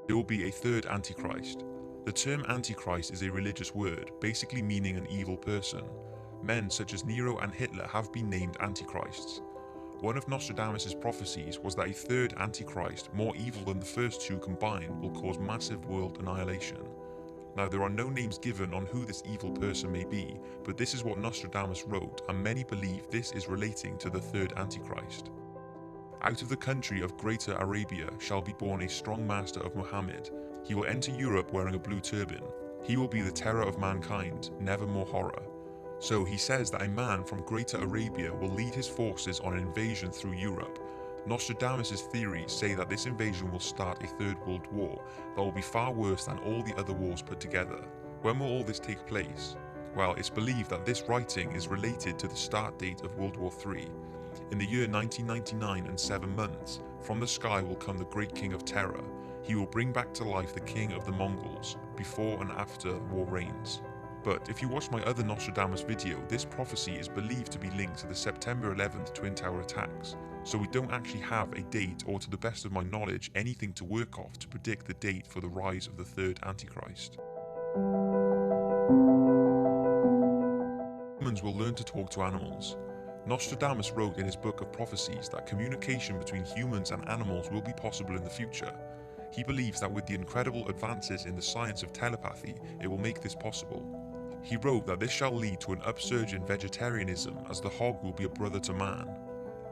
There will be a third Antichrist. The term Antichrist is a religious word, basically meaning an evil person. Men such as Nero and Hitler have been named Antichrists. One of Nostradamus' prophecies was that a third Antichrist, more evil than the first two combined, will cause massive world annihilation. Now, there are no names given on who this evil person may be, but this is what Nostradamus wrote, and many believe this is relating to the third Antichrist. Out of the country of Greater Arabia shall be born a strong master of Muhammad. He will enter Europe wearing a blue turban. He will be the terror of mankind, never more horror. So he says that a man from Greater Arabia will lead his forces on an invasion through Europe. Nostradamus' theories say that this invasion will start a third world war that will be far worse than all the other wars put together. When will all this take place? Well, it's believed that this writing is related to the start date of World War III. In the year 1999 and 7 months, from the sky will come the great king of terror. He will bring back to life the king of the Mongols, before and after war reigns. But if you watch my other Nostradamus video, this prophecy is believed to be linked to the September 11th Twin Tower attacks, so we don't actually have a date or, to the best of my knowledge, anything to work off to predict the date for the rise of the third Antichrist. Humans will learn to talk to animals. Nostradamus wrote in his book of prophecies that communication between humans and animals will be possible in the future. He believes that with the incredible advances in the science of telepathy, it will make this possible. He wrote that this shall lead to an upsurge in vegetarianism, as the hog will be a brother to man.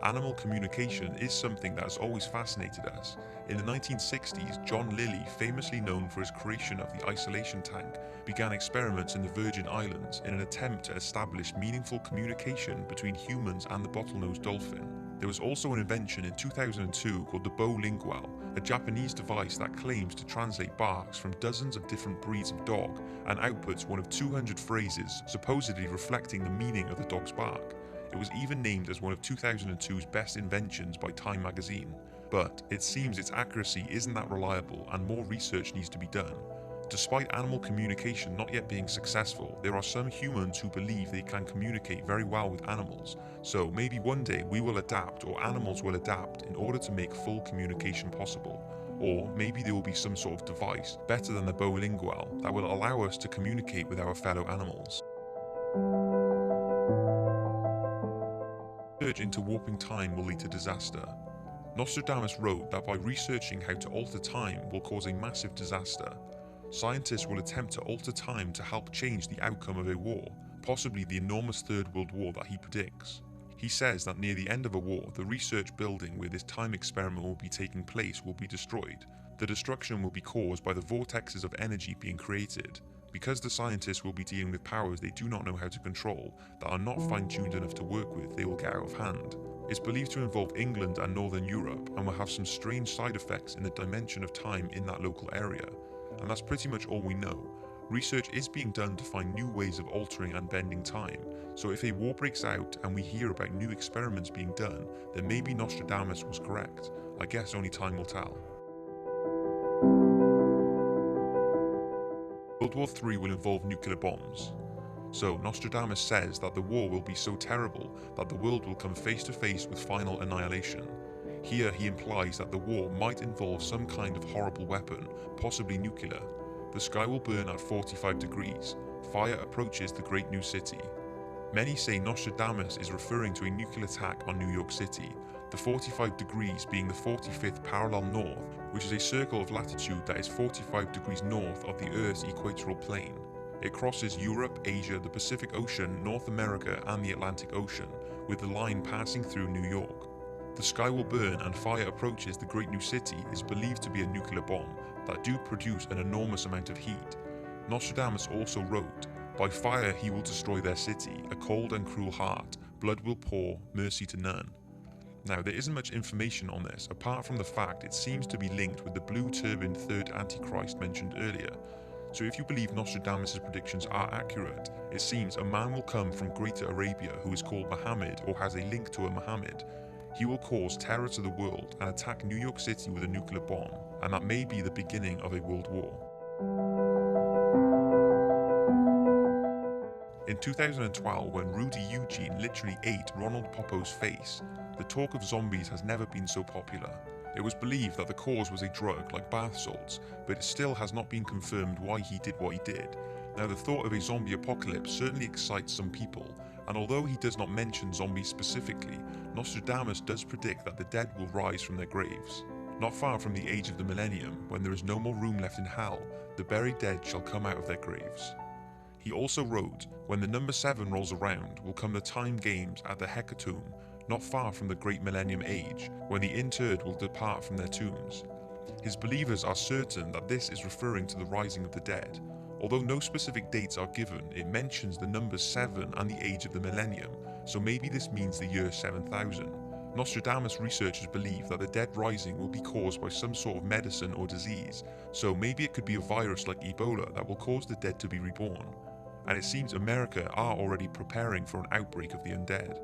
Animal communication is something that has always fascinated us. In the 1960s, John Lilly, famously known for his creation of the isolation tank, began experiments in the Virgin Islands in an attempt to establish meaningful communication between humans and the bottlenose dolphin. There was also an invention in 2002 called the bow lingual, a Japanese device that claims to translate barks from dozens of different breeds of dog and outputs one of 200 phrases supposedly reflecting the meaning of the dog's bark. It was even named as one of 2002's best inventions by Time magazine. But it seems its accuracy isn't that reliable and more research needs to be done. Despite animal communication not yet being successful, there are some humans who believe they can communicate very well with animals. So maybe one day we will adapt, or animals will adapt, in order to make full communication possible. Or maybe there will be some sort of device, better than the bow lingual, that will allow us to communicate with our fellow animals. Research into warping time will lead to disaster. Nostradamus wrote that by researching how to alter time will cause a massive disaster. Scientists will attempt to alter time to help change the outcome of a war, possibly the enormous Third World War that he predicts. He says that near the end of a war, the research building where this time experiment will be taking place will be destroyed. The destruction will be caused by the vortexes of energy being created. Because the scientists will be dealing with powers they do not know how to control, that are not fine-tuned enough to work with, they will get out of hand. It's believed to involve England and Northern Europe, and will have some strange side effects in the dimension of time in that local area. And that's pretty much all we know. Research is being done to find new ways of altering and bending time, so if a war breaks out and we hear about new experiments being done, then maybe Nostradamus was correct. I guess only time will tell. World War III will involve nuclear bombs. So Nostradamus says that the war will be so terrible that the world will come face to face with final annihilation. Here he implies that the war might involve some kind of horrible weapon, possibly nuclear. The sky will burn at 45 degrees. Fire approaches the great new city. Many say Nostradamus is referring to a nuclear attack on New York City, the 45 degrees being the 45th parallel north, which is a circle of latitude that is 45 degrees north of the Earth's equatorial plane. It crosses Europe, Asia, the Pacific Ocean, North America and the Atlantic Ocean, with the line passing through New York. The sky will burn and fire approaches the great new city is believed to be a nuclear bomb that do produce an enormous amount of heat. Nostradamus also wrote, "By fire he will destroy their city, a cold and cruel heart, blood will pour, mercy to none." Now, there isn't much information on this, apart from the fact it seems to be linked with the blue turbaned third Antichrist mentioned earlier. So if you believe Nostradamus' predictions are accurate, it seems a man will come from Greater Arabia who is called Muhammad or has a link to a Muhammad. He will cause terror to the world and attack New York City with a nuclear bomb, and that may be the beginning of a world war. In 2012, when Rudy Eugene literally ate Ronald Popo's face, the talk of zombies has never been so popular. It was believed that the cause was a drug like bath salts, but it still has not been confirmed why he did what he did. Now, the thought of a zombie apocalypse certainly excites some people, and although he does not mention zombies specifically, Nostradamus does predict that the dead will rise from their graves. Not far from the age of the millennium, when there is no more room left in hell, the buried dead shall come out of their graves. He also wrote, when the number 7 rolls around will come the time games at the hecatomb, not far from the great millennium age, when the interred will depart from their tombs. His believers are certain that this is referring to the rising of the dead. Although no specific dates are given, it mentions the numbers 7 and the age of the millennium, so maybe this means the year 7000. Nostradamus researchers believe that the dead rising will be caused by some sort of medicine or disease, so maybe it could be a virus like Ebola that will cause the dead to be reborn. And it seems America are already preparing for an outbreak of the undead.